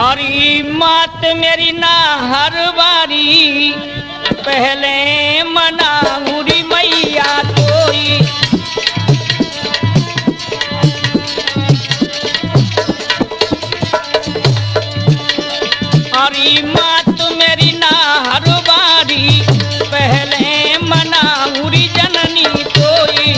अरे मात मेरी ना हर बारी पहले मनाऊरी मैया कोई। अरे मात मेरी ना हर बारी पहले मनाऊरी जननी कोई।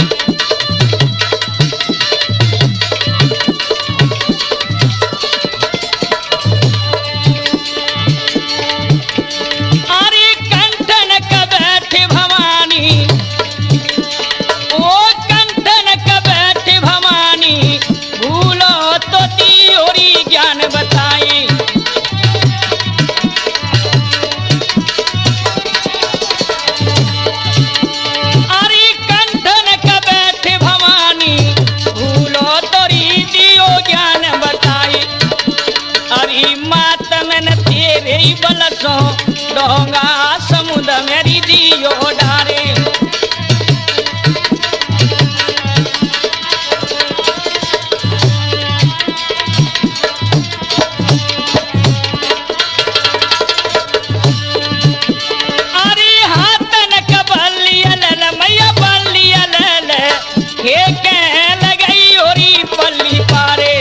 डोंगा समुद्र मेरी दियो डारे। अरे हाथन कबलिया लल मैया बलिया लल के कह लगई ओरी पल्ली पारे।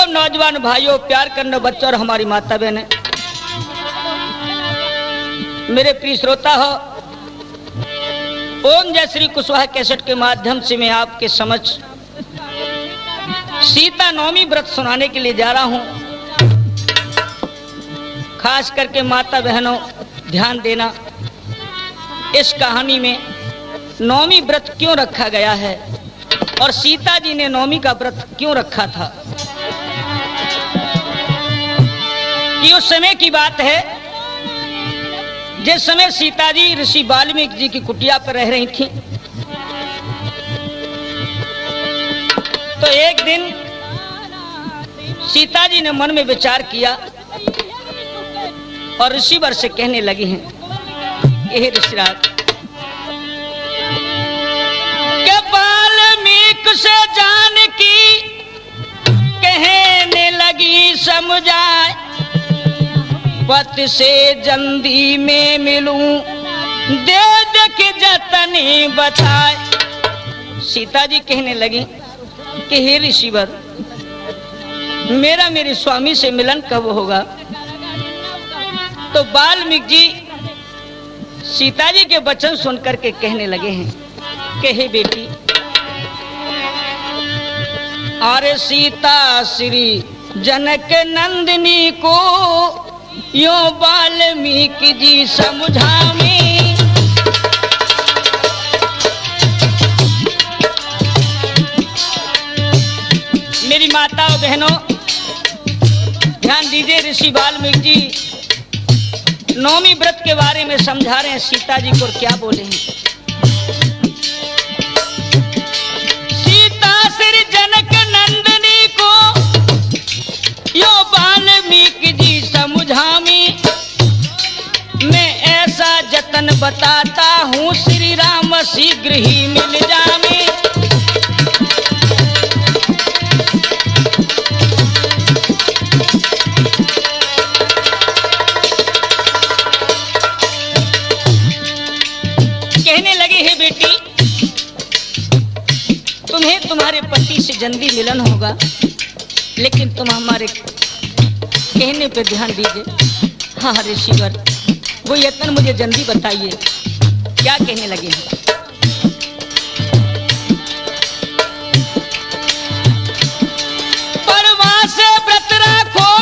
नौजवान भाइयों, प्यार करने बच्चों और हमारी माता बहन, मेरे प्रिय श्रोता हो, ओम जय श्री कुशवाहा कैसेट के माध्यम से मैं आपके समक्ष सीता नवमी व्रत सुनाने के लिए जा रहा हूं। खास करके माता बहनों ध्यान देना, इस कहानी में नवमी व्रत क्यों रखा गया है और सीता जी ने नवमी का व्रत क्यों रखा था। कि उस समय की बात है जिस समय सीता जी ऋषि वाल्मीकि जी की कुटिया पर रह रही थी। तो एक दिन सीता जी ने मन में विचार किया और ऋषिवर से कहने लगी हैं, हे ऋषिराज, के वाल्मीकि से जान की कहने लगी समझाए, पत से जल्दी में मिलूं दे देख जतनी बताए। सीता जी कहने लगी कि हे ऋषिवर, मेरे स्वामी से मिलन कब होगा। तो वाल्मीकि जी सीता जी के वचन सुनकर के कहने लगे हैं कि हे बेटी, अरे सीता श्री जनक नंदिनी को यो वाल्मीकि जी समझावे। मेरी माता और बहनों ध्यान दीजिए, ऋषि वाल्मीकि जी नवमी व्रत के बारे में समझा रहे हैं सीता जी को, क्या बोले हैं। सीता श्री जनक नंदिनी को यो वाल्मीकि जी समझामी, मैं ऐसा जतन बताता हूँ श्री राम शीघ्र ही मिल जामे। कहने लगे, हे बेटी, तुम्हें तुम्हारे पति से जल्दी मिलन होगा, लेकिन तुम हमारे कहने पे ध्यान दीजिए। हाँ ऋषिवर, वो यत्न मुझे जल्दी बताइए, क्या कहने लगे हैं। परवा से व्रत रखो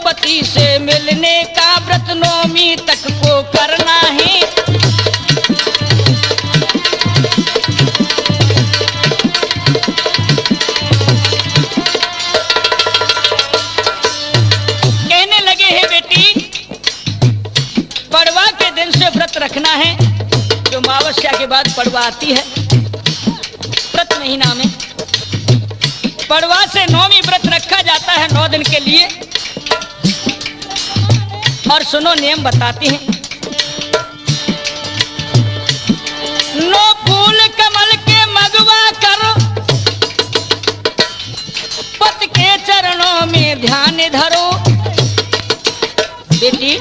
पति से मिलने का व्रत नौमी तक को करना है। कहने लगे हैं बेटी, पड़वा के दिन से व्रत रखना है, जो अमावस्या के बाद पड़वा आती है। व्रत महीना में पड़वा से नौमी व्रत रखा जाता है 9 दिन के लिए। और सुनो नियम बताती हैं। 9 फूल कमल के मगवा करो, पति के चरणों में ध्यान धरो। बेटी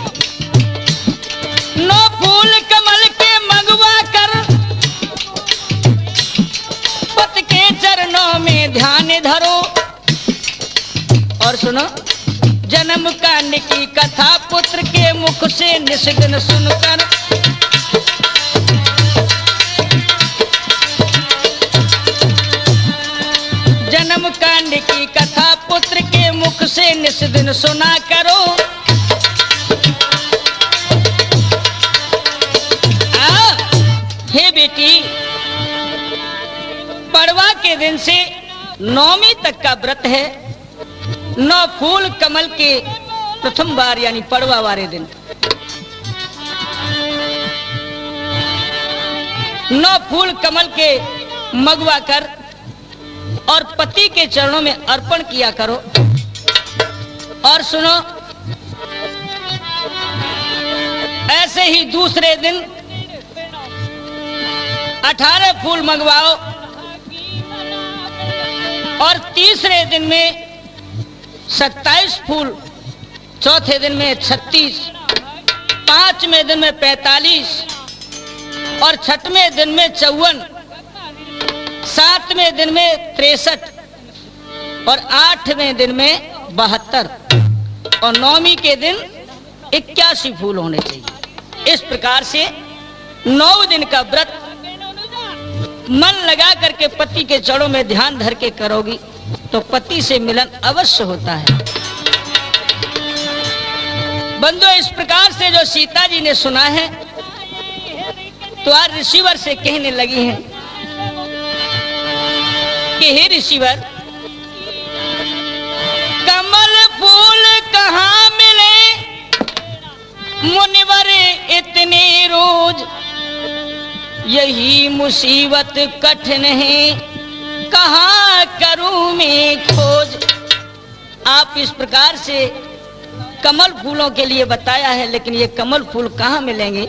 9 फूल कमल के मगवा कर, पति के चरणों में ध्यान धरो। और सुनो, जन्म कांड की कथा पुत्र के मुख से निष्दिन सुनकर, जन्म कांड की कथा पुत्र के मुख से निष्दिन सुना करो। हे बेटी, पड़वा के दिन से नौमी तक का व्रत है। 9 फूल कमल के प्रथम बार यानी पड़वा वाले दिन 9 फूल कमल के मगवा कर और पति के चरणों में अर्पण किया करो। और सुनो, ऐसे ही दूसरे दिन 18 फूल मंगवाओ और तीसरे दिन में 27 फूल, चौथे दिन में 36, पांचवें दिन में 45 और छठवें दिन में 54, सातवें दिन में 63 और 8वें दिन में 72 और नौमी के दिन 81 फूल होने चाहिए। इस प्रकार से 9 दिन का व्रत मन लगा करके पति के चरणों में ध्यान धर के करोगी तो पति से मिलन अवश्य होता है। बंधुओं, इस प्रकार से जो सीता जी ने सुना है तो आज ऋषिवर से कहने लगी हैं कि हे ऋषिवर, कमल फूल कहाँ मिले मुनिवर इतने रोज, यही मुसीबत कठिन है कहाँ करूं मैं खोज। आप इस प्रकार से कमल फूलों के लिए बताया है, लेकिन ये कमल फूल कहाँ मिलेंगे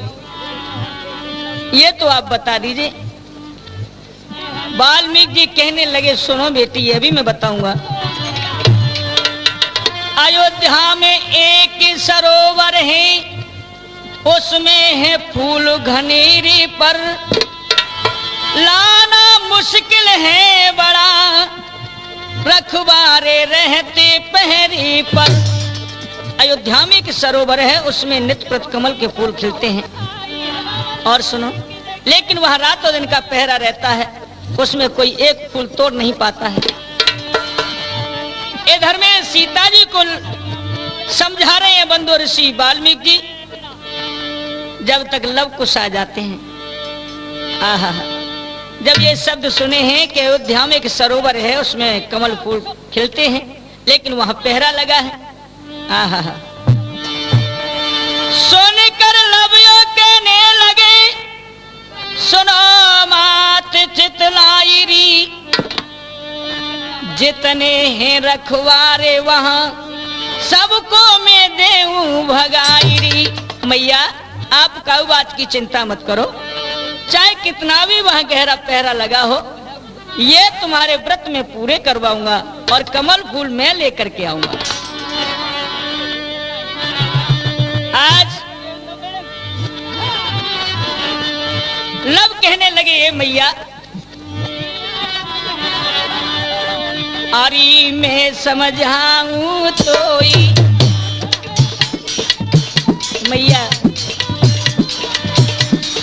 ये तो आप बता दीजिए। वाल्मीकि जी कहने लगे, सुनो बेटी, ये भी मैं बताऊंगा। अयोध्या में एक सरोवर है, उसमें है फूल घनेरी पर, लाना मुश्किल है बड़ा, रखवारे रहते पहरी पर। अयोध्या में एक सरोवर है, उसमें नित्य प्रति कमल के फूल खिलते हैं। और सुनो, लेकिन वह रातों दिन का पहरा रहता है, उसमें कोई एक फूल तोड़ नहीं पाता है। इधर में सीता जी को समझा रहे हैं बंधु ऋषि वाल्मीकि जी। जब तक लव कुश आ जाते हैं, आहा, जब ये शब्द सुने हैं कि अयोध्या में एक सरोवर है, उसमें कमल फूल खिलते हैं, लेकिन वहां पहरा लगा है, आहा, सुनकर लवियों कहने लगे, सुनो मात चितलाइरी, जितने हैं रखवारे वहां सबको मैं देऊं भगाइरी। मैया, आप काऊ बात की चिंता मत करो, चाहे कितना भी वहां गहरा पहरा लगा हो, ये तुम्हारे व्रत में पूरे करवाऊंगा और कमल फूल मैं लेकर के आऊंगा। आज लव कहने लगे, ये मैया, अरे मैं समझाऊं तो मैया,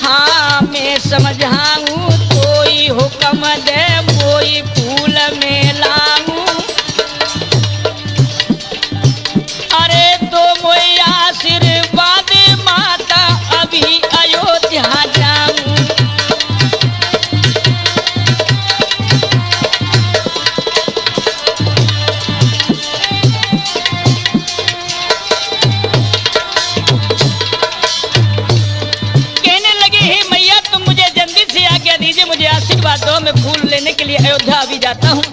हाँ मैं समझाऊं कोई हुक्म दे, कोई फूल में लाऊं, अरे मोए आशीर्वाद माता अभी अयोध्या जाऊं। कहने लगे हे मैया तुम मुझे जल्दी से आज्ञा दीजिए, मुझे आशीर्वाद दो, मैं फूल लेने के लिए अयोध्या अभी जाता हूँ।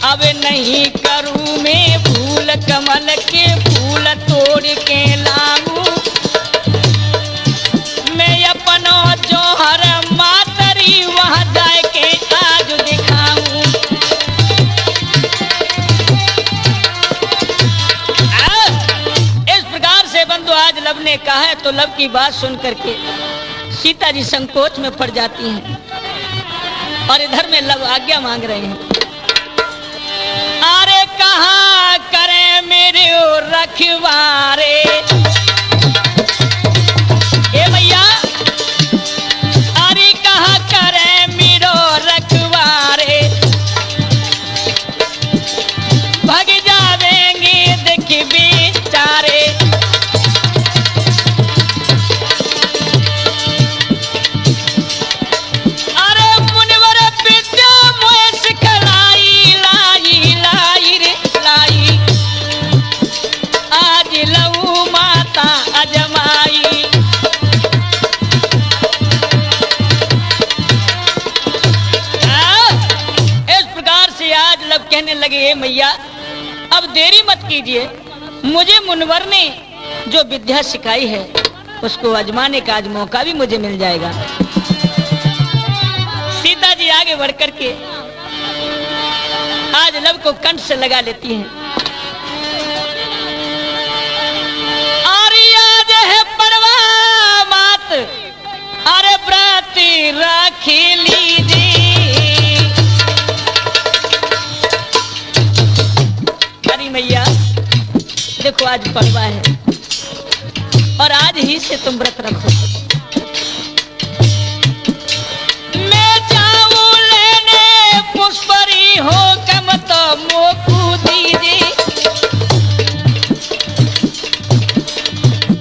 अब नहीं करूँ मैं फूल कमल के फूल तोड़ के लाऊं, मैं अपनो जोहर मातरी वहाँ जाए के आज दिखाऊं। इस प्रकार से बंधु आज लब ने कहा है, तो लब की बात सुन करके सीता जी संकोच में पड़ जाती हैं और इधर में लब आज्ञा मांग रहे हैं। अरे कहाँ करे मेरे रखवारे, ए भैया अरे कहाँ करे मेरो रखवारे, भाग जावेंगे देख बेचारे। अरे मुनिवर विद्या मोए सिखलाई लाई लाई रे लाई, आज लऊ माता अजमाई। इस प्रकार से आज लब कहने लगे हे मैया अब देरी मत कीजिए, मुझे मुनवर ने जो विद्या सिखाई है उसको आजमाने का आज मौका भी मुझे मिल जाएगा। सीता जी आगे बढ़ करके आज लब को कंठ से लगा लेती हैं। आज है परवा मात, अरे व्रत रख लीजिए। अरे मैया देखो आज परवा है और आज ही से तुम व्रत रखो। मैं जाऊं लेने पुष्परी हो कम तो मोकू दीजिए।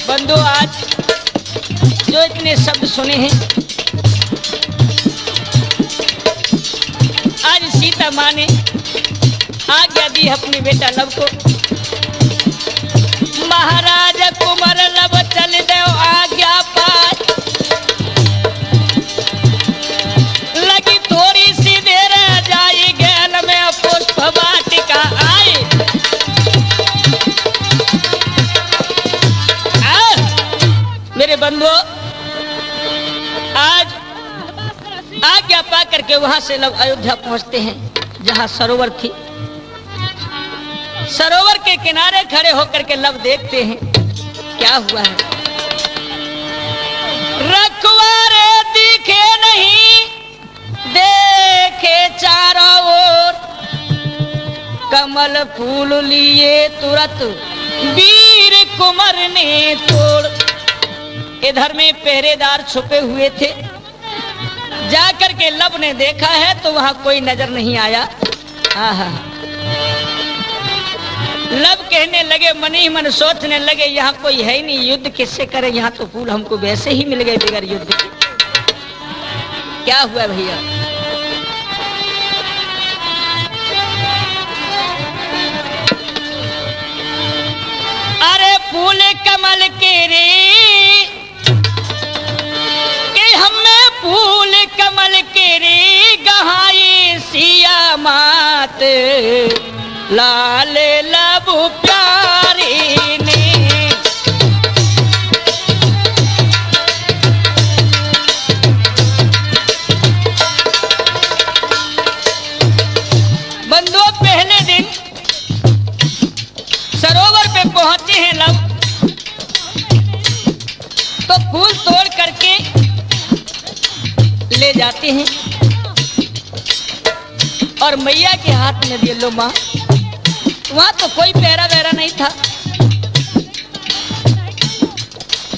बंधु आज जो इतने शब्द सुने हैं, आज सीता माँ ने आज्ञा दी अपने बेटा लब को, महाराज कुंवर लब चल दो आज्ञा पाए। लगी थोड़ी सी देर जाई गैल में पुष्प वाटिका आए। मेरे बंधुओं आज आज्ञा पा करके वहां से लब अयोध्या पहुंचते हैं जहां सरोवर थी। सरोवर के किनारे खड़े होकर के लब देखते हैं क्या हुआ है। रखवारे दिखे नहीं, देखे चारों ओर, कमल फूल लिए तुरंत वीर कुंवर ने तोड़। इधर में पहरेदार छुपे हुए थे, जाकर के लब ने देखा है तो वहां कोई नजर नहीं आया। आहा लब कहने लगे, मन ही मन सोचने लगे यहाँ कोई है ही नहीं, युद्ध किससे करे, यहाँ तो फूल हमको वैसे ही मिल गए बगैर युद्ध के। क्या हुआ भैया? अरे फूल कमल के रे कि हमें फूल कमल के रे गहाई सिया मात लाल लब प्यारी ने। बंधुओं पहले दिन सरोवर पे पहुंचे हैं लब, तो फूल तोड़ करके ले जाते हैं और मैया के हाथ में दे लो माँ। वहां तो कोई पहरा वहरा नहीं था।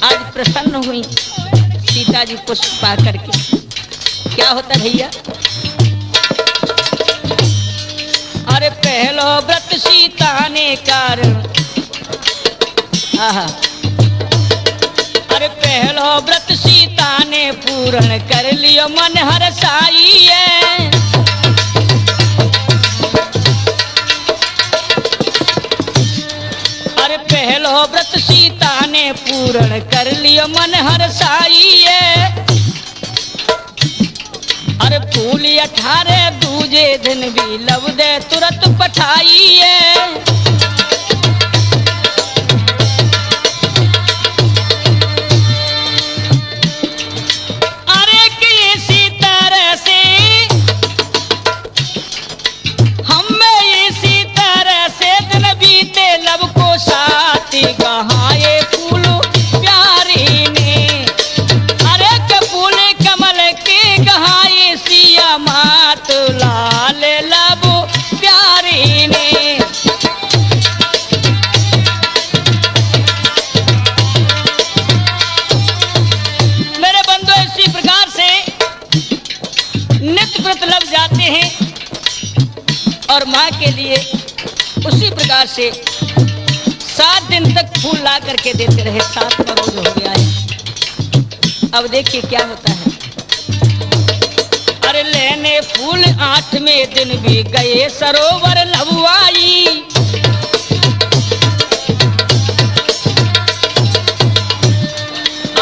आज प्रसन्न हुई सीता जी पुष्प पा करके। क्या होता भैया? अरे पहलो व्रत सीता ने कारण आहा। अरे पहलो व्रत सीता ने पूर्ण कर लियो मन हरसाई है। अरे पहलो व्रत सीता ने पूर्ण कर लियो मन हरसाई है। अरे फूल 18 दूजे दिन भी लव दे तुरंत पठाई है। अरे किसी तरह से हमें इसी तरह से दिन बीते लव को साथी गहाए फूल प्यारी ने। अरे फूल कमल के गहाए सिया मात लाल लब प्यारी ने। मेरे बंधु इसी प्रकार से नित्य व्रत लग जाते हैं और माँ के लिए उसी प्रकार से 7 दिन तक फूल ला करके देते रहे। 7वां रोज हो गया है। अब देखिए क्या होता है। अरे लेने फूल 8वें दिन भी गए सरोवर लबुआई।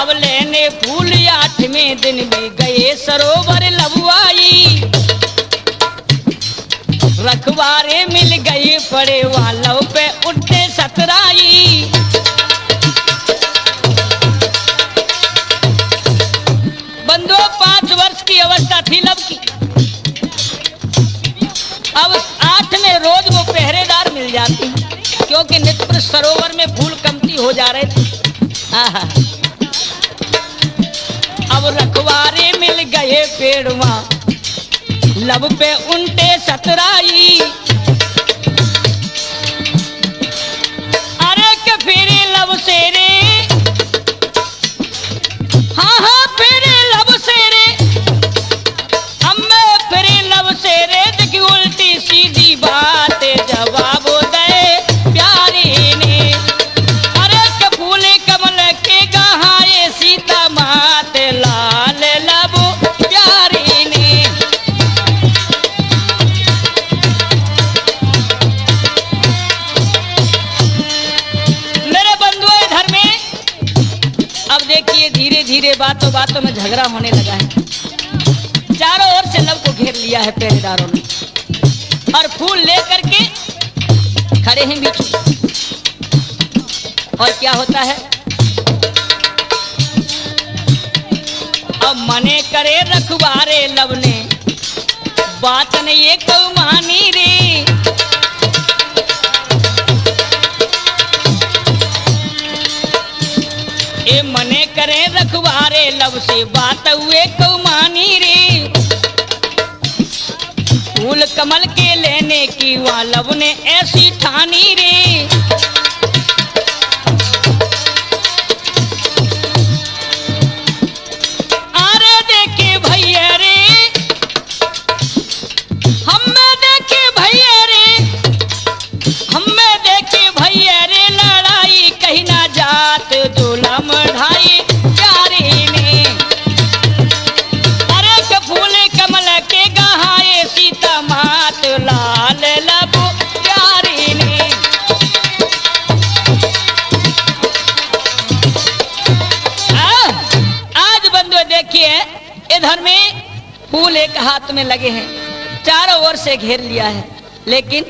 अब लेने फूल 8वें दिन भी गए सरोवर लबुआई। रखवारे मिल गए पड़े वालों पे उठे सतराई। बंधु 5 वर्ष की अवस्था थी लव की। अब 8वें रोज वो पहरेदार मिल जाते क्योंकि नित्य सरोवर में फूल कमती हो जा रहे थे। आहा। अब रखवारे मिल गए पेड़वा लब पे उनटे सतराई। अरे के फिरे लब से रे, हाँ हाँ फिरे लब से रे, हमें फिरे लब से रे। देखी उल्टी सीधी बात जवाब दे प्यारी ने। अरे के फूले कमल के गहाए सीता मात लाल लब प्यारी ने। अब देखिए धीरे धीरे बातों बातों में झगड़ा होने लगा है। चारों ओर से लव को घेर लिया है पहरेदारों ने और फूल लेकर के खड़े हैं बीच में। और क्या होता है। अब मने करे रखवारे लव ने बात ने ये क्यों मानी रे। ए मने करे रखवारे लब से बात हुए को मानी रे। फूल कमल के लेने की वहाँ लब ने ऐसी ठानी रे। अरे देखे भैया रे, हमें देखे भैया रे, हमें देखे भैया रे, लड़ाई कहीं ना जात जुलम ढाई प्यारी ने। अरे के फूल कमल के गहाए सीता मात लाल लब प्यारी ने। आज बंधु देखिए इधर में फूल एक हाथ में लगे हैं, चारों ओर से घेर लिया है, लेकिन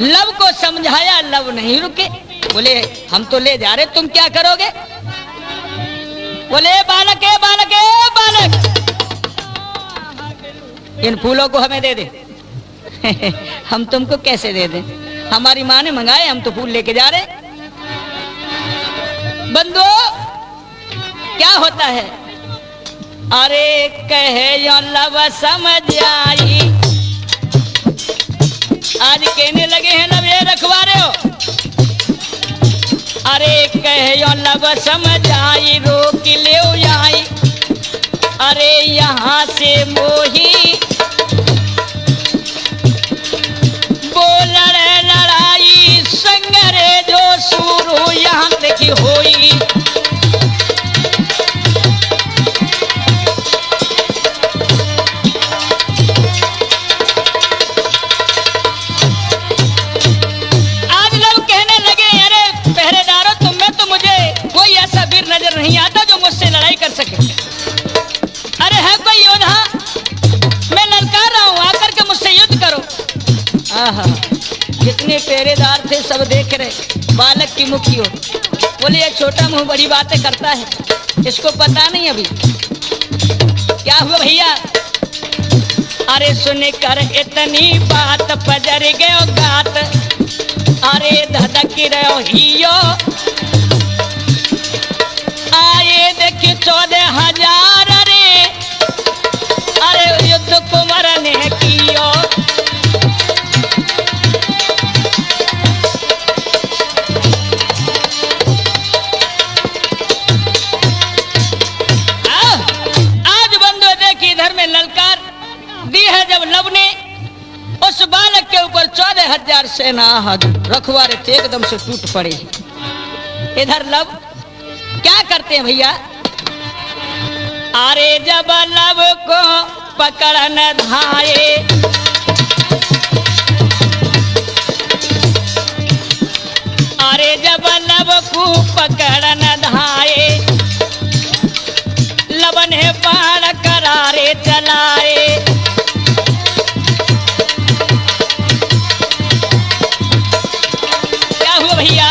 लव को समझाया, लव नहीं रुके। बोले हम तो ले जा रहे, तुम क्या करोगे। बोले बालक है बालक है बालक, इन फूलों को हमें दे दे। हम तुमको कैसे दे दें, हमारी माँ ने मंगाए, हम तो फूल लेके जा रहे। बंधु क्या होता है। अरे कहे यो लव समझ आई, आज कहने लगे हैं लव ये रखवारे हो। अरे कहे यो लव समझ आई, रोक ले आई। अरे यहाँ से मोही बोल लड़ाई संगरे जो शुरू यहाँ देखी हो पहरेदार थे, सब देख रहे बालक की मुख की ओर। बोले ये छोटा मुंह बड़ी बातें करता है, इसको पता नहीं अभी क्या हुआ भैया। अरे सुन कर इतनी बात पजर गयो गात, अरे धधक रहो हियो आए देखी 14,000 अरे युद्ध कुंवर ने कियो। आज बंधु देखी इधर में ललकार दी है जब लब ने उस बालक के ऊपर 14,000 सेना हाजिर, रखवारे थे एकदम से टूट पड़े। इधर लब क्या करते हैं भैया, अरे जब लब को पकड़न धाये, अरे जब लब को पकड़न धाये, लब ने बाण करारे चलाए। क्या हुआ भैया,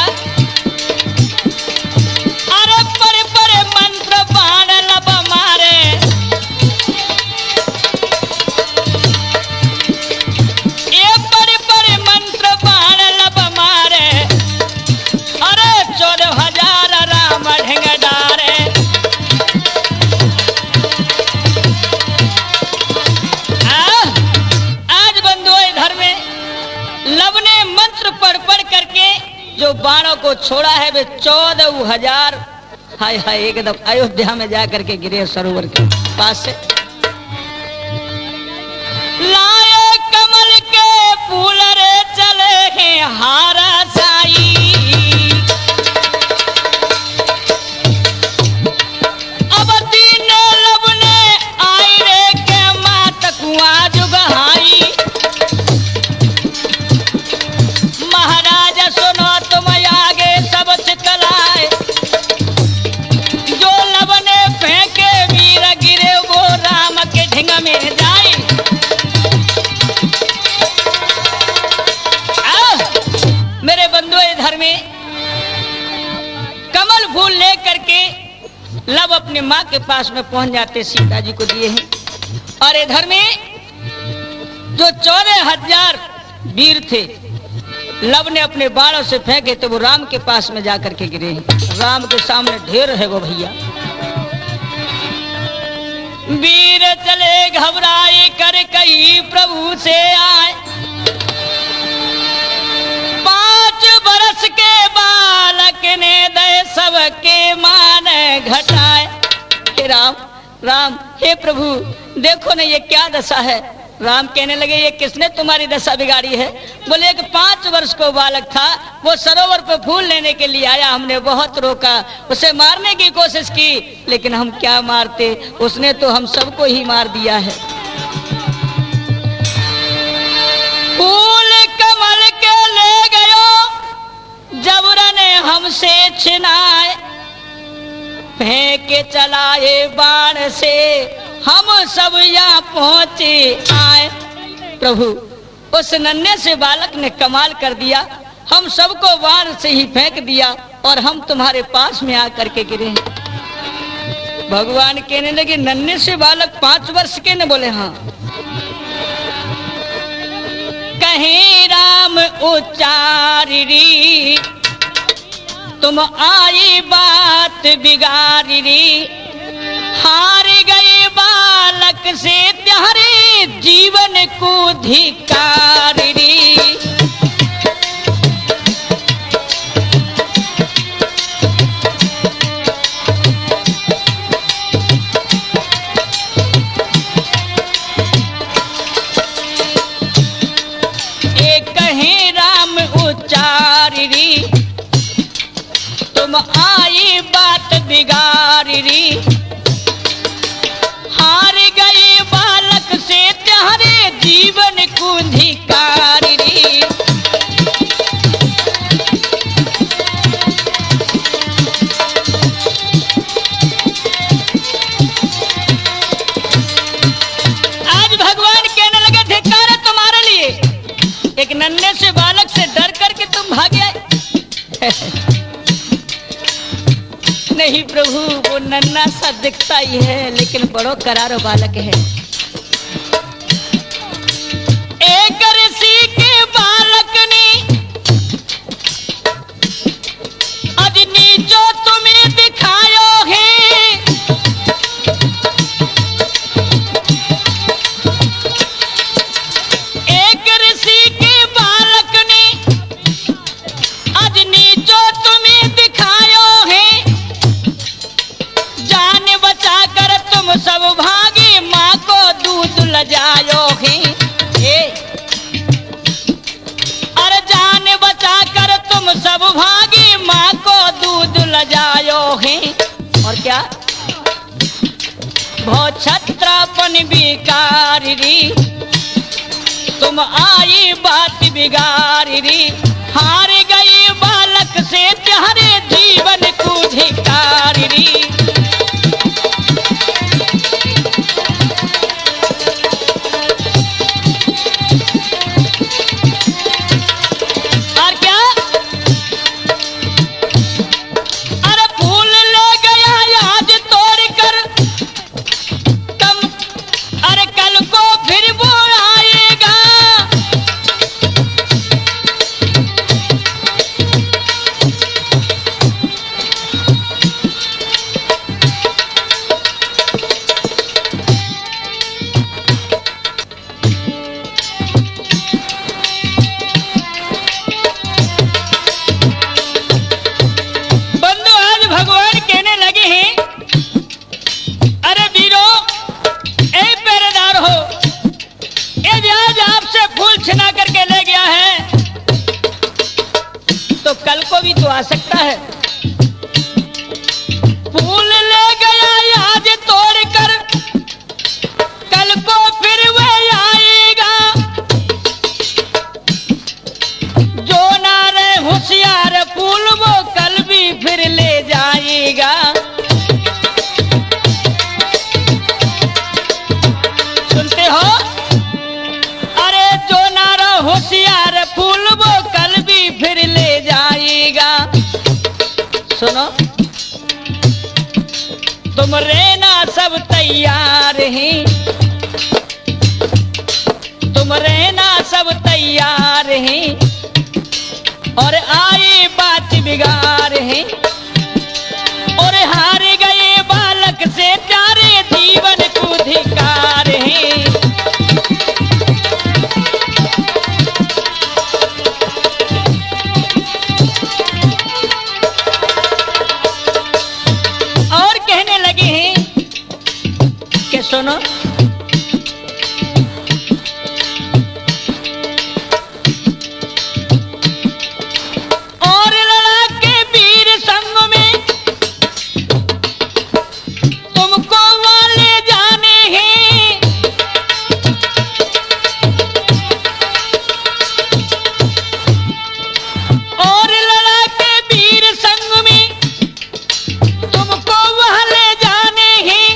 अरे परे परे मंत्र बाण लब मारे, ये परे परे मंत्र बाण लब मारे, अरे 14,000 राम ढंग डारे। आज बंधुओं इधर में लब ने मंत्र पढ़ पढ़ करके जो बाणों को छोड़ा है वे 14,000 हाय हाय एकदम अयोध्या में जा करके गिरे सरोवर के पास से। लाए कमल के फूल रे चले हैं हारा साई, अब दीन लब ने आई रे के मात कुआं जुगहाई। महाराज सुनो तुम आगे सब चितलाए, जो लब ने फेंके वीर गिरे वो राम के ढिंग में जाए। मेरे बंधु इधर में कमल फूल ले करके लब अपने माँ के पास में पहुंच जाते, सीता जी को दिए हैं। और इधर में जो 14,000 वीर थे लब ने अपने बाणों से फेंके तो वो राम के पास में जाकर के गिरे हैं। राम के सामने ढेर है वो भैया। वीर चले घबराए कर कही प्रभु से आए, 5 बरस के बालक ने दे सबके मान घटाए। हे राम राम, हे प्रभु देखो ना ये क्या दशा है। राम कहने लगे ये किसने तुम्हारी दशा बिगाड़ी है। बोले कि 5 वर्ष को बालक था, वो सरोवर पर फूल लेने के लिए आया, हमने बहुत रोका, उसे मारने की कोशिश की, लेकिन हम क्या मारते, उसने तो हम सबको ही मार दिया है। फूल कमल के ले गयो जबरन ने हमसे छिनाए, फेंक के चलाए बाण से हम सब यहाँ पहुंचे आए। प्रभु उस नन्हे से बालक ने कमाल कर दिया, हम सबको बाण से ही फेंक दिया और हम तुम्हारे पास में आकर के गिरे। भगवान कहने लगे नन्हे से बालक 5 वर्ष के ने। बोले हाँ। कहे राम उच्चारी तुम आई बात बिगाड़ी, हार गए बालक से तुम्हारे जीवन को धिक्कारी। एक कहे राम उच्चारी तुम आई बात बिगाड़ी, हार गए बालक से तुम्हारे जीवन को धिक्कारी। नहीं प्रभु, वो नन्हा सा दिखता ही है लेकिन बड़ो करारो बालक है। एक ऋषि के बालक ने अग्नि जो तुम्हें दिखायो है, एक ऋषि के बालक ने अग्नि जो तुम्हें दिखायो है, जान बचा कर तुम सब भागे माँ को दूध लजायो है। अरे जान बचा कर तुम सब भागे माँ को दूध लजायो है। और क्या भो छत्रापन बिगारी, तुम आई बात बिगारी, हार गई बालक से तुम्हारे जीवन को धिक्कारी। और क्या अरे फूल ले गया याद तोड़ कर कम, अरे कल को फिर वो आएगा। बंधु आज भगवान कहने लगे हैं, अरे वीरो, ए पहरेदार हो, यदि आज आपसे फूल छिना करके ले गया है तो कल को भी तो आ सकता है। फूल ले गया याद तोड़ कर कल को फिर वह आएगा। जो ना रहे होशियार फूल वो कल भी फिर ले जाएगा। सुनते हो, अरे जो ना रहे होशियार फूल वो कल भी फिर ले जाएगा। सुनो, तुम रहना सब तैयार हैं, तुम रहना सब तैयार हैं, और आए बात बिगाड़ है, और हार गए बालक से प्यारे जीवन को धिक्कार है। और कहने लगे हैं कि सुनो, और लड़ा के वीर संग में तुमको वाले जाने हैं। और लड़ा के वीर संग में तुमको वाले जाने हैं,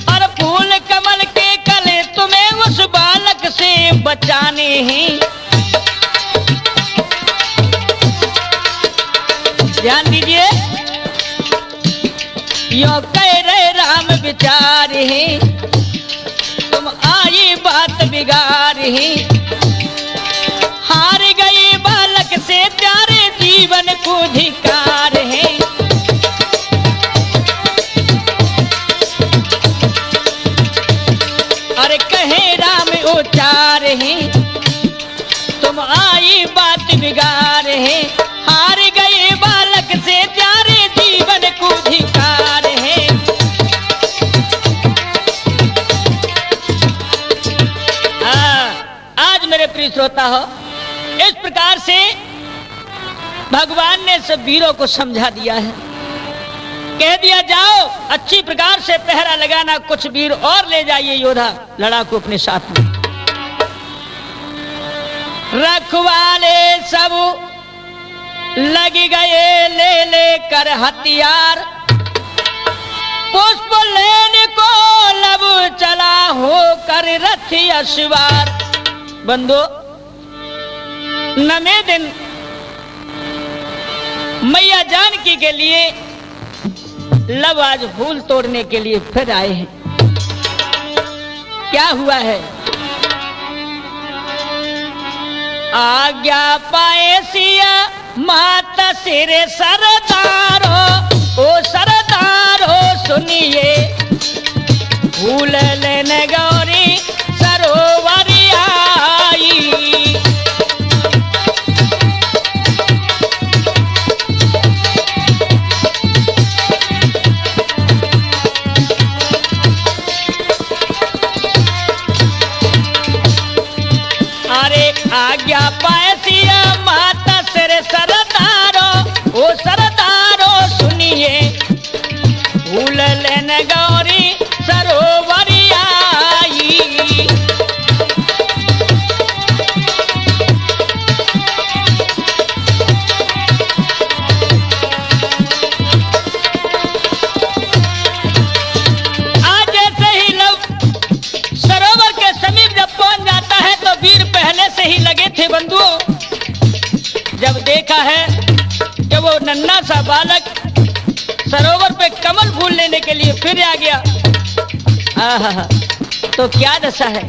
और फूल कमल के कले तुम्हें उस बालक से बचाने हैं। ध्यान दीजिए, यो कह रहे राम विचार है, तुम आई बात बिगाड़ है, हार गए बालक से प्यारे जीवन को धिक्कार है। अरे कहे राम उचार है, तुम आई बात बिगाड़ है, हार गए बालक से प्यारे जीवन को धिक्कार है। आज मेरे प्रिय श्रोता हो, इस प्रकार से भगवान ने सब वीरों को समझा दिया है, कह दिया जाओ अच्छी प्रकार से पहरा लगाना, कुछ वीर और ले जाइए योद्धा लड़ाकू अपने साथ में। रखवाले सब लग गए ले लेकर हथियार, पुष्प लेने को लब चला होकर रथ अश्वार। बंदो, नवे दिन मैया जानकी के लिए लब आज फूल तोड़ने के लिए फिर आए हैं। क्या हुआ है? आज्ञा पाए सिया माता सिरे सरदारो, ओ सरदारो सुनिए, फूल लेने गौरी सरोवर आई। अरे आज्ञा पाए सिया माता सिरे सरदारो, ओ सरदारो सुनिए, फूल लेने गौरी सरोवर आई। आज जैसे ही लोग सरोवर के समीप जब पहुंच जाता है तो वीर पहले से ही लगे थे बंधुओं। जब देखा है कि वो नन्हा सा बालक सरोवर पे कमल फूल लेने के लिए फिर आ गया, आहा, तो क्या दशा है।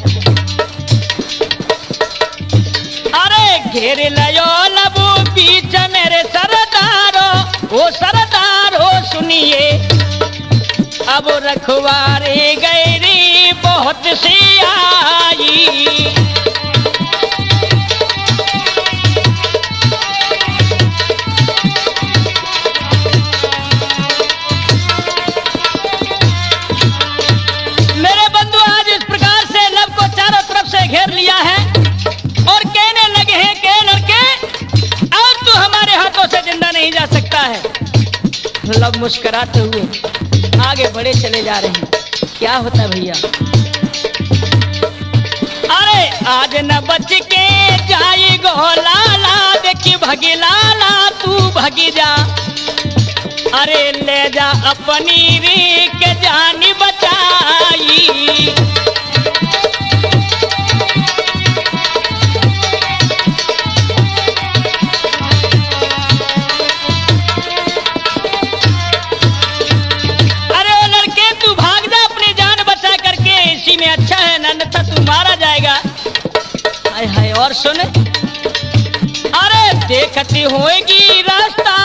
अरे घेर लयो लबू बीच मेरे सरदारो, ओ सरदारो सुनिए, अब रखवारे गैरी बहुत सी आई। मेरे बंधु आज इस प्रकार से लब को चारों तरफ से घेर लिया है और कहने लगे हैं कि लड़के अब तू हमारे हाथों से जिंदा नहीं जा सकता है। लब मुस्कुराते हुए आगे बढ़े चले जा रहे हैं। क्या होता भैया? अरे आज न बच के जाई गो लाला, देखी भगी लाला तू भगी जा, अरे ले जा अपनी री के जानी बचाई। अरे ओ लड़के तू भाग जा अपनी जान बचा करके, इसी में अच्छा है, अन्यथा तू मारा जाएगा। हाय हाय। और सुन, अरे देखती होएगी रास्ता,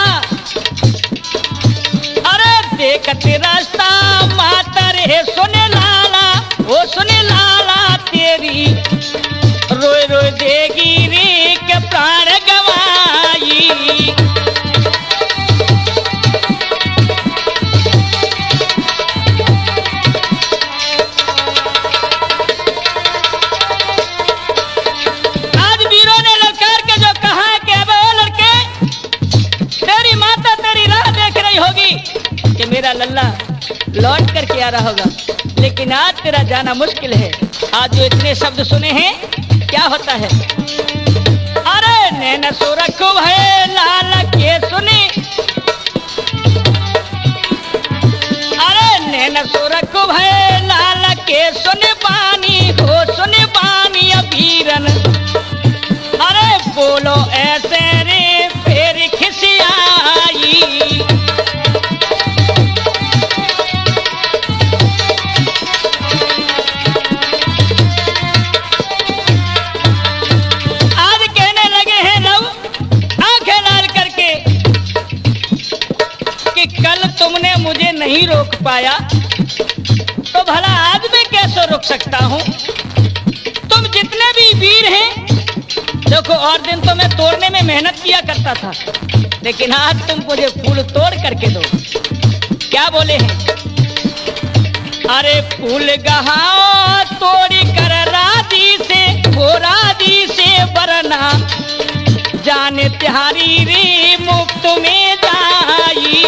अरे देखती रास्ता माता रे सुने लाला, ओ सुने लाला तेरी रोए रोए देगी रे के प्राण गवाई। आज वीरों ने ललकार के जो कहा कि अब ओ लड़के तेरी माता तेरी राह देख रही होगी कि मेरा लल्ला लौट कर के आ रहा होगा, लेकिन आज तेरा जाना मुश्किल है। आज जो इतने शब्द सुने हैं, क्या होता है? अरे नैन सुरख है लाल के सुनी, अरे नैन सुरख है लाल के सुन पानी हो, सुन पानी अबीरन, अरे बोलो ऐसे रे फिर खिसियाई। तुमने मुझे नहीं रोक पाया तो भला आज मैं कैसे रोक सकता हूँ? तुम जितने भी वीर हैं, देखो और दिन तो मैं तोड़ने में मेहनत किया करता था, लेकिन आज तुम मुझे फूल तोड़ करके दो। क्या बोले हैं? अरे फूल गहाओ तोड़ी कर राधी से, वो राधी से बरना जाने तिहारी रे मुफ्त में जाई।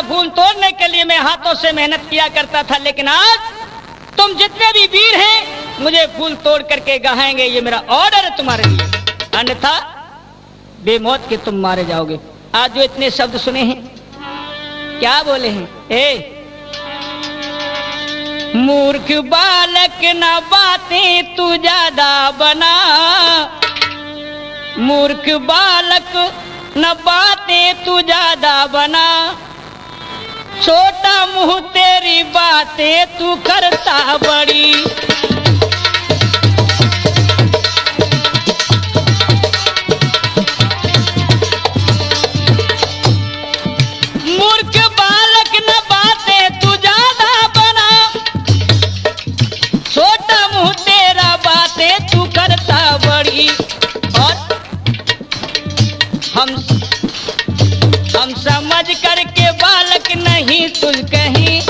फूल तोड़ने के लिए मैं हाथों से मेहनत किया करता था, लेकिन आज तुम जितने भी वीर हैं मुझे फूल तोड़ करके गहाएंगे, ये मेरा ऑर्डर है तुम्हारे लिए, अन्यथा बेमौत के तुम मारे जाओगे। आज जो इतने शब्द सुने हैं, क्या बोले हैं? ए मूर्ख बालक न बातें तू ज्यादा बना, मूर्ख बालक न बातें तू ज्यादा बना, छोटा मुंह तेरी बातें तू करता बड़ी। मूर्ख बालक न बातें तू ज्यादा बना, छोटा मुंह तेरा बातें तू करता बड़ी। और हम समझ करके बालक नहीं तुझ कहीं,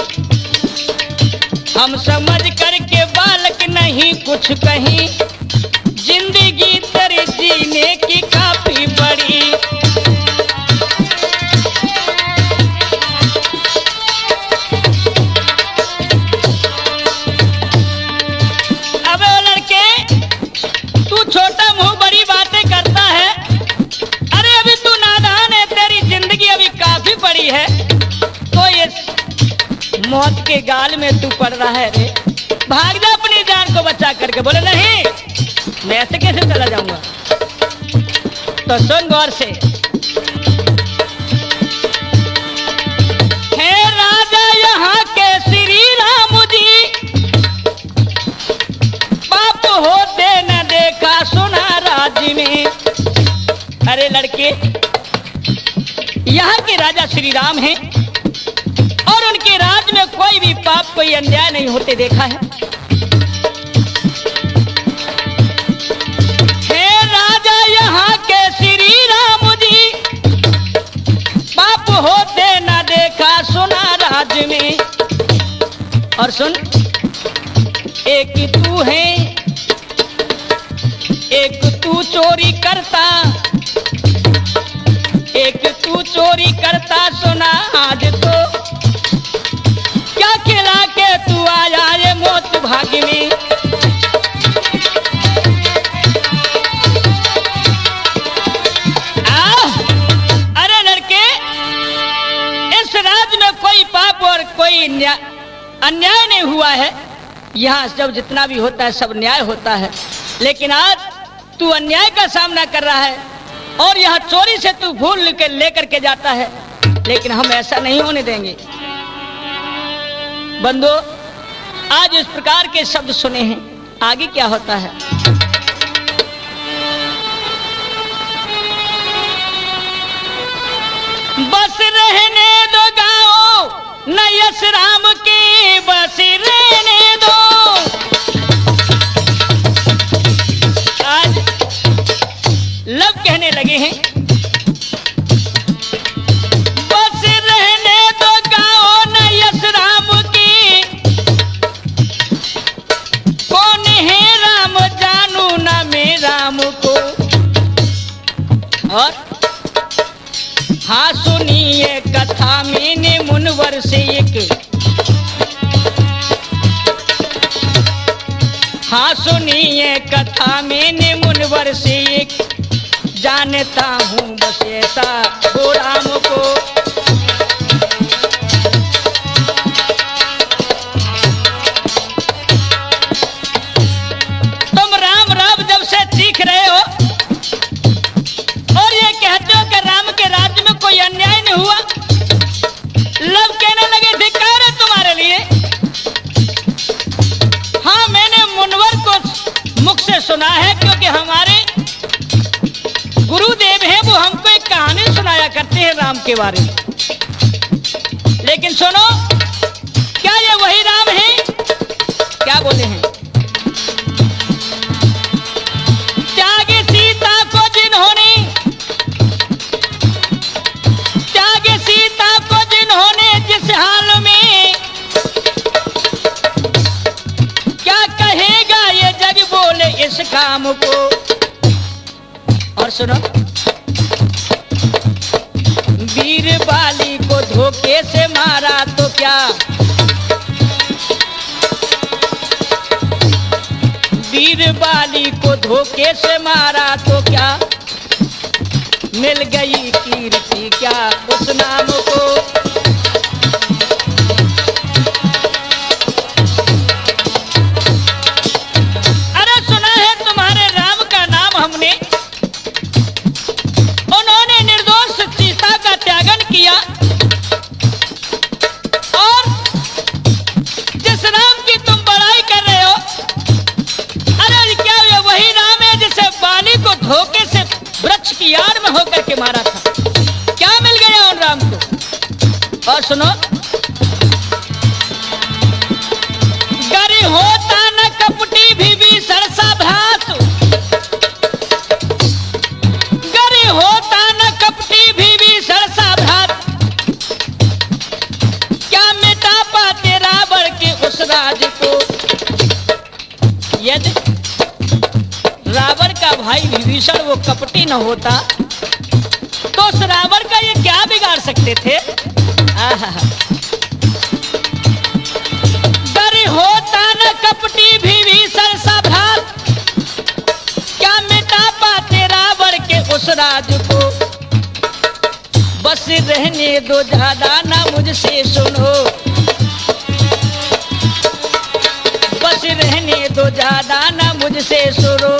हम समझ करके बालक नहीं कुछ कहीं, जिंदगी तेरे जीने की काफी बड़ी। अबे ओ लड़के, तू छोटा मुंह बड़ी बातें करता है। अरे अभी तू नादान है, तेरी जिंदगी अभी काफी बड़ी है, तो ये मौत के गाल में तू पड़ रहा है रे। भाग जा अपनी जान को बचा करके। बोले नहीं, मैं ऐसे कैसे चला जाऊंगा? तो सुन गौर से, हे राजा यहाँ के श्री राम जी, पाप होते न देखा सुना राज्य में। अरे लड़के, यहाँ के राजा श्री राम हैं और उनके राज में कोई भी पाप कोई अन्याय नहीं होते देखा है। हे राजा यहाँ के श्री राम जी, पाप होते न देखा सुना राज में। और सुन, एक तू है, एक तू चोरी करता, एक तू चोरी करता सुना आज तो, क्या खिला के तू आया ये मौत भाग्य में। अरे लड़के, इस राज्य में कोई पाप और कोई अन्याय नहीं हुआ है। यहाँ जब जितना भी होता है सब न्याय होता है, लेकिन आज तू अन्याय का सामना कर रहा है और यहाँ चोरी से तू भूल लेकर के जाता है, लेकिन हम ऐसा नहीं होने देंगे। बंदो, आज इस प्रकार के शब्द सुने हैं, आगे क्या होता है? बस रहने दो गाओ न यश राम के, बस रहने दो। आज लब कहने लगे हैं, बस रहने दो गाओ न यश राम की, कौन है राम जानू न मैं राम को। और हाँ सुनिए कथा मैंने मुनवर से एक, हाँ सुनिए कथा मैंने मुनवर से एक, जानता हूँ बस ऐसा हो राम को। तुम राम राम जब से सीख रहे हो और ये कहते हो कि राम के राज्य में कोई अन्याय नहीं हुआ, लब कहने लगे धिक्कार है तुम्हारे लिए। हाँ, मैंने मुनवर को मुख से सुना है, क्योंकि हमारे गुरुदेव हैं, वो हमको एक कहानी सुनाया करते हैं राम के बारे में। लेकिन सुनो, क्या ये वही राम है? क्या बोले हैं? त्यागे सीता को जिन्होंने, त्यागे सीता को जिन्होंने जिस हाल में, क्या कहेगा ये जग बोले इस काम को। और सुनो, वीर बाली को धोखे से मारा तो क्या, वीर बाली को धोखे से मारा तो क्या, मिल गई कीर्ति क्या उस नाम को। और सुनो, गरी होता न कपटी विभीषण सा भ्रात, गरी होता न कपटी विभीषण सा भ्रात, क्या मिटा पाते रावण के उस राज को। यदि रावण का भाई विभीषण वो कपटी न होता तो उस रावण का ये क्या बिगाड़ सकते थे। डर होता न कपटी विभीषण सा भ्रात, क्या मिटा पाते रावण के उस राज को। बस रहने दो ज्यादा ना मुझसे सुनो, बस रहने दो ज्यादा ना मुझसे सुनो।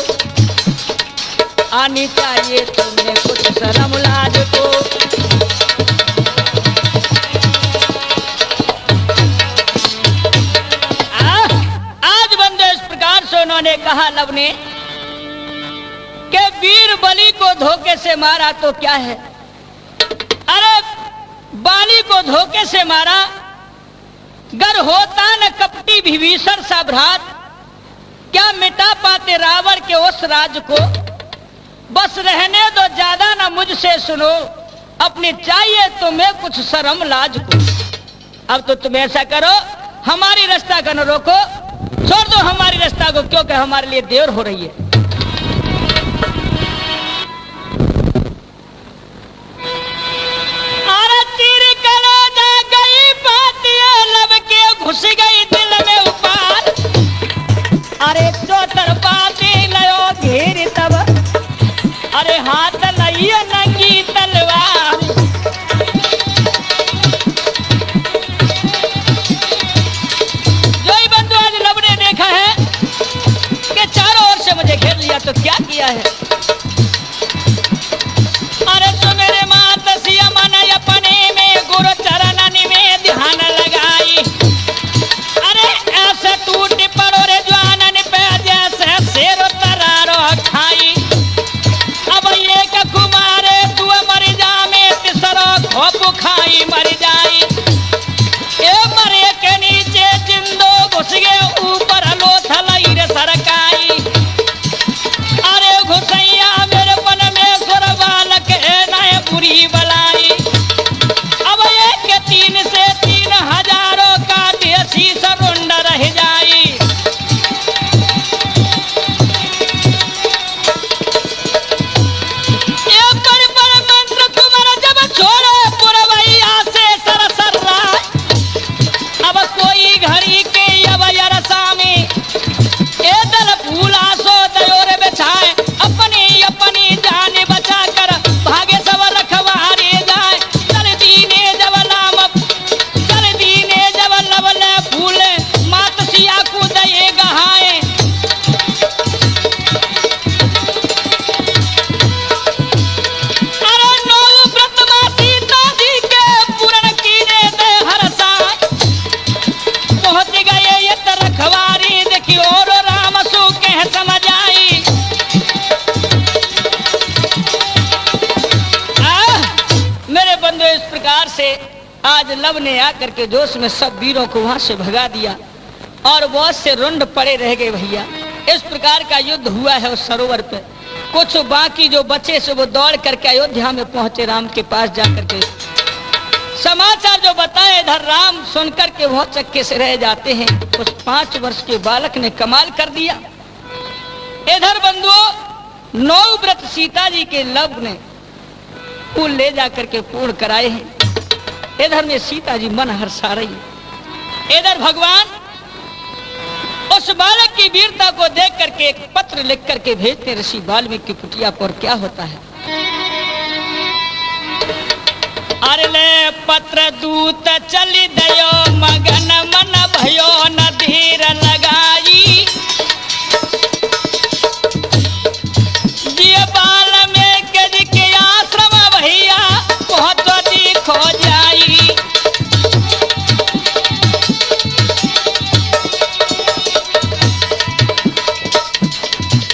आनी चाहिए तुम्हें कुछ शर्म लाज को। आज बंदे इस प्रकार से उन्होंने कहा लव ने कि वीर बलि को धोखे से मारा तो क्या है, अरे बाली को धोखे से मारा। गर होता न कपटी विभीषण सा भ्रात, क्या मिटा पाते रावण के उस राज को। बस रहने दो ज्यादा ना मुझसे सुनो, अपनी चाहिए तुम्हें कुछ शर्म लाज को। अब तो तुम ऐसा करो, हमारी रास्ता का न रोको, छोड़ दो हमारी रास्ता को, क्योंकि हमारे लिए देर हो रही है। घुस गई दिल में उपार, अरे जो तरफाते लयो घेर तब, अरे हाथ लइयो नंगी तलवार। जो ही बंधु आज लब ने देखा है कि चारों ओर से मुझे घेर लिया तो क्या किया है। अरे तो मेरे मात सिया मन अपने में गुरु चरणन में ध्यान लगाई, ऐसे टूट पड़ो रे जवानन पे जैसे शेर तरारो खाई। अब ये कुमारे तू मर जा में तिसरो खोप खाई मर जाई। ए मरे के नीचे जिंदो घुस गए ऊपर लो थलाई रे सरकाई। अरे घुसैया मेरे पन में सुर बालक है नए बुरी बलाई। अब एक के 3 से 3 हजारों का देसी सरुंड रह जाई। एक पर मंत्र तुम्हारा जब छोड़े पुरवैया से सरसर्रा। अब कोई घड़ी के अवयरसा में ए दल फूला सो दयोर बिछाए, अपनी अपनी जान बचा कर भागे सब रखवारे जाए। चल दीने जब नाम, चल दीने जब लवले फूले, मात सिया को दये गहाए। अरे नौ व्रत मां सीता जी के पूर्ण कीने दे हरसा। पहुंच गए ये रखवारी देखियो रो राम सु कह समझ आई। मेरे बंधु इस प्रकार से आज लव ने आकर के जोश में सब वीरों को वहां से भगा दिया और बहुत से रुंड पड़े रह गए भैया। इस प्रकार का युद्ध हुआ है उस सरोवर पे। कुछ बाकी जो बचे से वो दौड़ करके अयोध्या में पहुंचे, राम के पास जाकर के समाचार जो बताए इधर राम सुनकर के बहुत चक्के से रह जाते हैं। उस 5 वर्ष के बालक ने कमाल कर दिया। इधर बंधुओं 9 व्रत सीता जी के लव ने फूल ले जाकर के पूर्ण कराए हैं। इधर में सीता जी मन हर्षा रही है। इधर भगवान उस बालक की वीरता को देख करके एक पत्र लिख करके भेजते ऋषि वाल्मीकि की कुटिया पर। क्या होता है, अरे ले पत्र दूत चली दयो मगन मन भयो न धीर लगाई। जिय वाल्मीकि जी के आश्रम भैया पहुंचो दिखो जाई।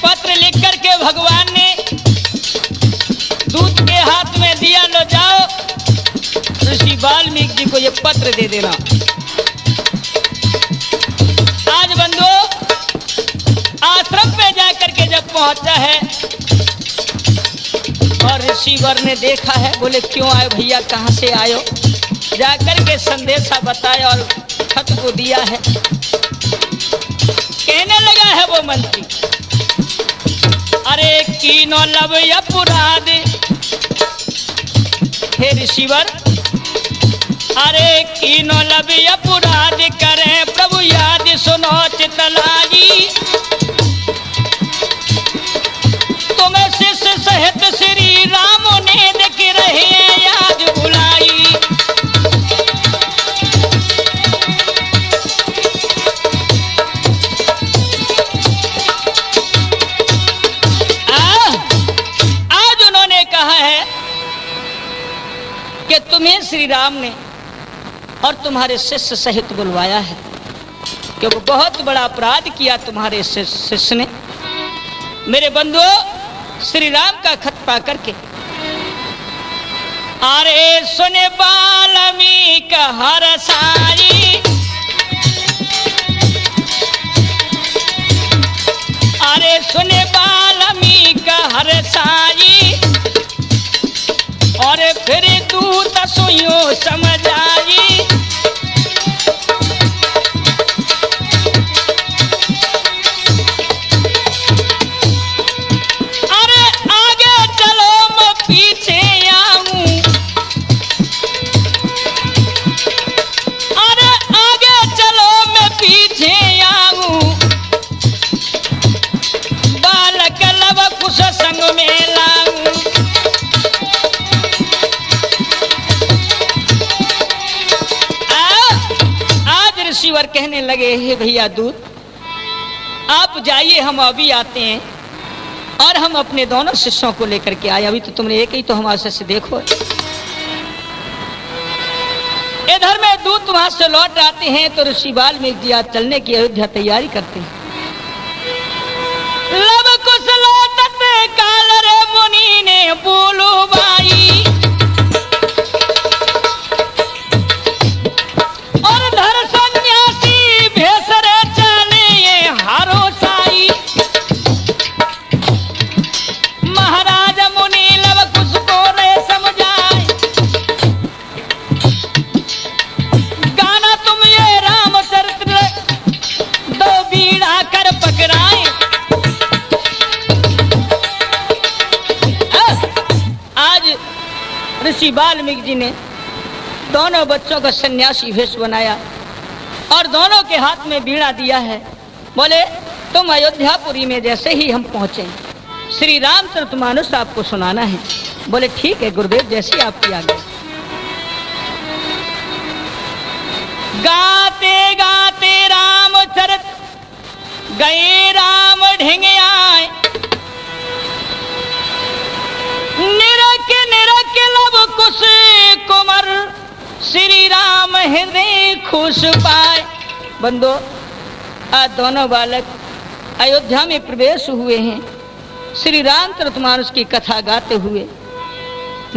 पत्र लिख करके भगवान ने दूत के हाथ में दिया, लो जाओ ऋषि वाल्मीकि जी को ये पत्र दे देना। आज बंधु आश्रम पे जाकर के जब पहुंचा है और ऋषिवर ने देखा है, बोले क्यों आए भैया, कहाँ से आयो? जाकर के संदेशा बताया और खत को दिया है। कहने लगा है वो मंत्री, अरे कीनो लब अपराध हे ऋषिवर, अरे कीनो लब अपराध करे प्रभु याद सुनो चितलाई, तुम्हें शिष्य सहित श्री राम ने देख रहे याद बुलाई। आज उन्होंने कहा है कि तुम्हें श्री राम ने और तुम्हारे शिष्य सहित बुलवाया है, क्योंकि बहुत बड़ा अपराध किया तुम्हारे शिष्य ने। मेरे बंधुओं, श्री राम का खत पा करके अरे सुने वाल्मीकि हर सारी, अरे सुने वाल्मीकि हर सारी, और फिर दूत सुयो समझाई, अरे आगे चलो मैं पीछे आऊं, अरे आगे चलो मैं पीछे आऊं, बालक लव कुश संग में लाऊं। ऋषिवर कहने लगे, हे भैया दूत, आप जाइए, हम अभी आते हैं, और हम अपने दोनों शिष्यों को लेकर के आए। अभी तो तुमने एक ही तो हमारे शिष्य देखो। इधर में दूत वहां से लौट आते हैं तो ऋषि वाल्मीकि जी आज चलने की अयोध्या तैयारी करते हैं। लब कुश लौटत काल रे मुनि ने बोलो बाई, और धर सन्यासी भेसरे चले ये हारो साई, महाराज मुनि लब कुश को रे समझाए, गाना तुम ये रामचरित्र दो बीड़ा कर पकड़ाए। आज ऋषि वाल्मीकि जी ने दोनों बच्चों का सन्यासी भेष बनाया और दोनों के हाथ में बीड़ा दिया है। बोले तुम अयोध्यापुरी में जैसे ही हम पहुंचे, श्री रामचरितमानस आपको सुनाना है। बोले ठीक है गुरुदेव, जैसी आपकी आज्ञा। गाते गाते रामचरित गए राम ढेंग आए, निरख निरख लब कुश कुमर, श्री राम हृदय खुश पाए। बंदो, आज दोनों बालक अयोध्या में प्रवेश हुए हैं। श्री रामचरितमानस की कथा गाते हुए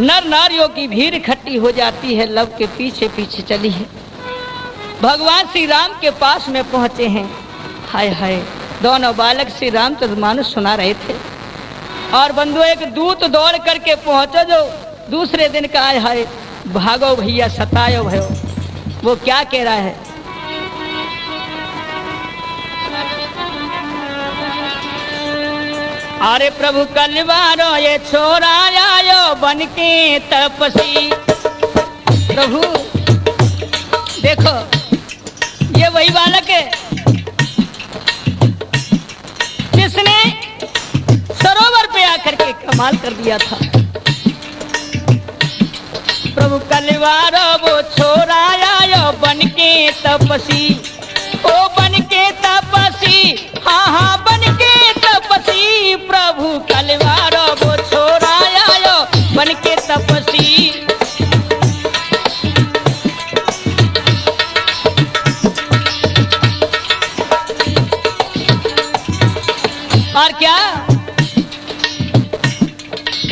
नर नारियों की भीड़ इकट्ठी हो जाती है, लब के पीछे पीछे चली है। भगवान श्री राम के पास में पहुंचे हैं। हाय हाय, दोनों बालक श्री रामचरितमानस सुना रहे थे और बंधु एक दूत दौड़ करके पहुंचो जो दूसरे दिन का, आय हाय भागो भैया सतायो भयो। वो क्या कह रहा है? अरे प्रभु कलवारो ये छोरा आयो बन के तपसी। प्रभु देखो, ये वही बालक है जिसने सरोवर पे आकर के कमाल कर दिया था। प्रभु कलवारो वो छोरा आयो बन के तपसी, ओ बन के तपसी, हाँ हाँ बन के तपसी। प्रभु कलवारो वो छोरा आयो बन के तपसी। और क्या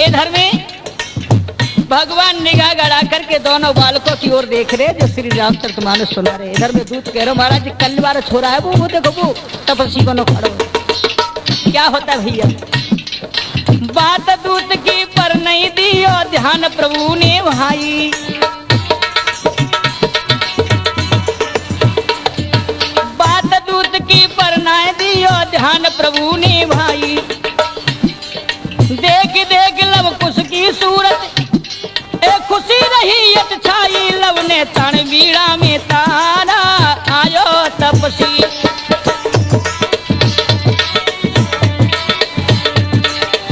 इधर में भगवान निगाह गड़ा करके दोनों बालकों की ओर देख रहे जो श्री रामचरितमानस सुना रहे। इधर में दूत कह रहे महाराज कल बार छोरा है वो देखो वो तपस्वी बनो खड़ो। क्या होता भैया बात दूत की पर नहीं दी और ध्यान प्रभु ने भाई। बात दूत की पर नहीं दी और ध्यान प्रभु ने भाई। देख देख लव कुश की सूरत खुशी रही यत छाई। लव ने तण बीड़ा में तारा आयो तपसी।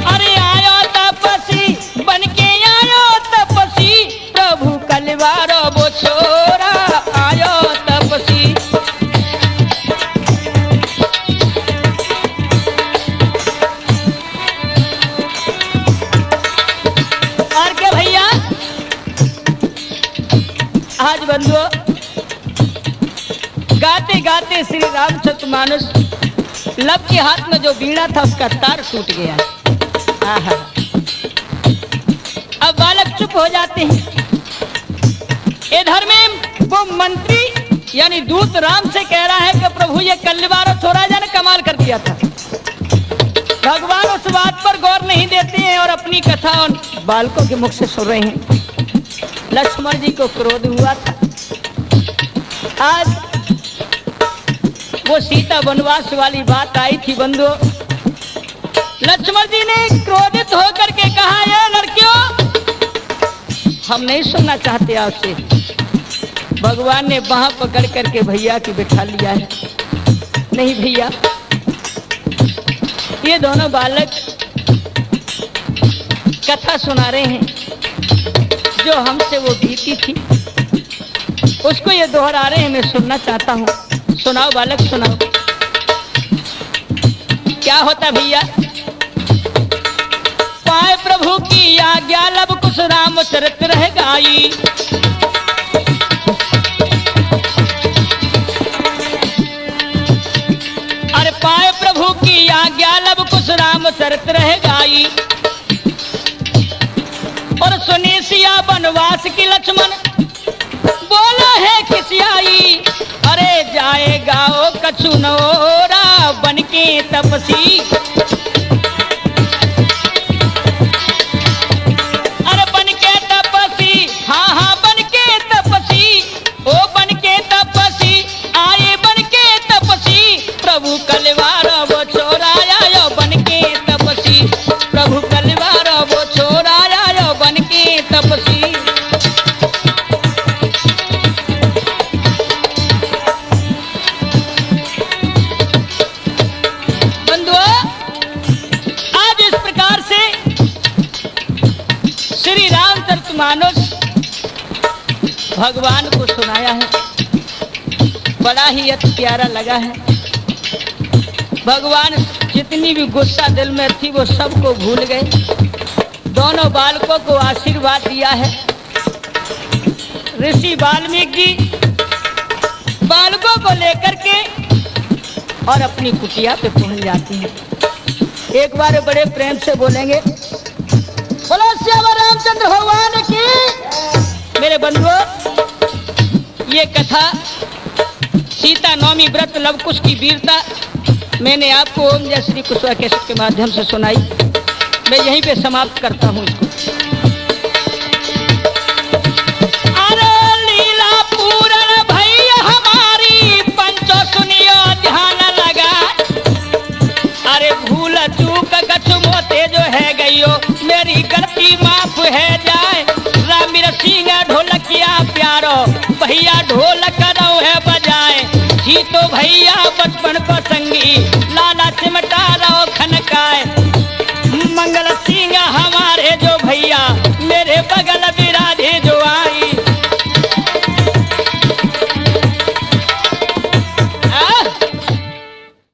अरे आयो तपसी बनके आयो तपसी। प्रभु कलवारो वो छोरा आयो तपसी। और क्या भैया आज बंधुओं गाते गाते श्री रामचरितमानस लव के हाथ में जो बीड़ा था उसका तार टूट गया। आहा अब बालक चुप हो जाते हैं। इधर में वो मंत्री यानी दूत राम से कह रहा है कि प्रभु ये कल्लवार छोरा जाने कमाल कर दिया था। भगवान उस बात पर गौर नहीं देते हैं और अपनी कथा उन बालकों के मुख से सुन रहे हैं। लक्ष्मण जी को क्रोध हुआ था। आज वो सीता वनवास वाली बात आई थी बंधु। लक्ष्मण जी ने क्रोधित होकर के कहा ये लड़कियों हम नहीं सुनना चाहते आपसे। भगवान ने बाह पकड़ करके भैया की बिठा लिया है। नहीं भैया ये दोनों बालक कथा सुना रहे हैं जो हमसे वो बीती थी उसको ये दोहरा रहे हैं। मैं सुनना चाहता हूँ। सुनाओ बालक सुनाओ। क्या होता भैया पाए प्रभु की आज्ञा लब कुश रामचरित रह गाई। अरे पाए प्रभु की आज्ञा लब कुश रामचरित रह गाई। और सुनी सिया वनवास की लक्ष्मण बोला है किसियाई। अरे जाएगा ओ कछुनोरा बनके तपसी। अरे बनके तपसी हाँ हाँ बनके तपसी। ओ बनके तपसी आए बनके तपसी। प्रभु कलवार वो छोरा आयो बनके तपसी। प्रभु कलवार वो छोरा आयो बनके तपसी। बंधुओं आज इस प्रकार से श्री रामचरितमानस भगवान को सुनाया है। बड़ा ही अति प्यारा लगा है। भगवान जितनी भी गुस्सा दिल में थी वो सबको भूल गए। दोनों बालकों को आशीर्वाद दिया है। ऋषि वाल्मीकि जी बालकों को लेकर के और अपनी कुटिया पे पहुंच जाती हैं। एक बार बड़े प्रेम से बोलेंगे बोलो श्यामा रामचंद्र भगवान की। मेरे बंधुओं ये कथा सीता नवमी व्रत लवकुश की वीरता मैंने आपको ओम जय श्री कुशवा कैसेट के माध्यम से सुनाई। मैं यहीं पे समाप्त करता हूँ इसको। अरे लीला पूरण भैया हमारी पंचो सुनियो ध्यान लगा। अरे भूल चूक कछु मोते जो है गईयो मेरी गलती माफ है जाए। रामीर सिंह ढोलकिया प्यारो भैया ढोलक रो है बजाए। जी तो भैया बचपन को संगी लाला चिमटा रहो खनकाए। मंगल सिंह हमारे जो भैया मेरे बगल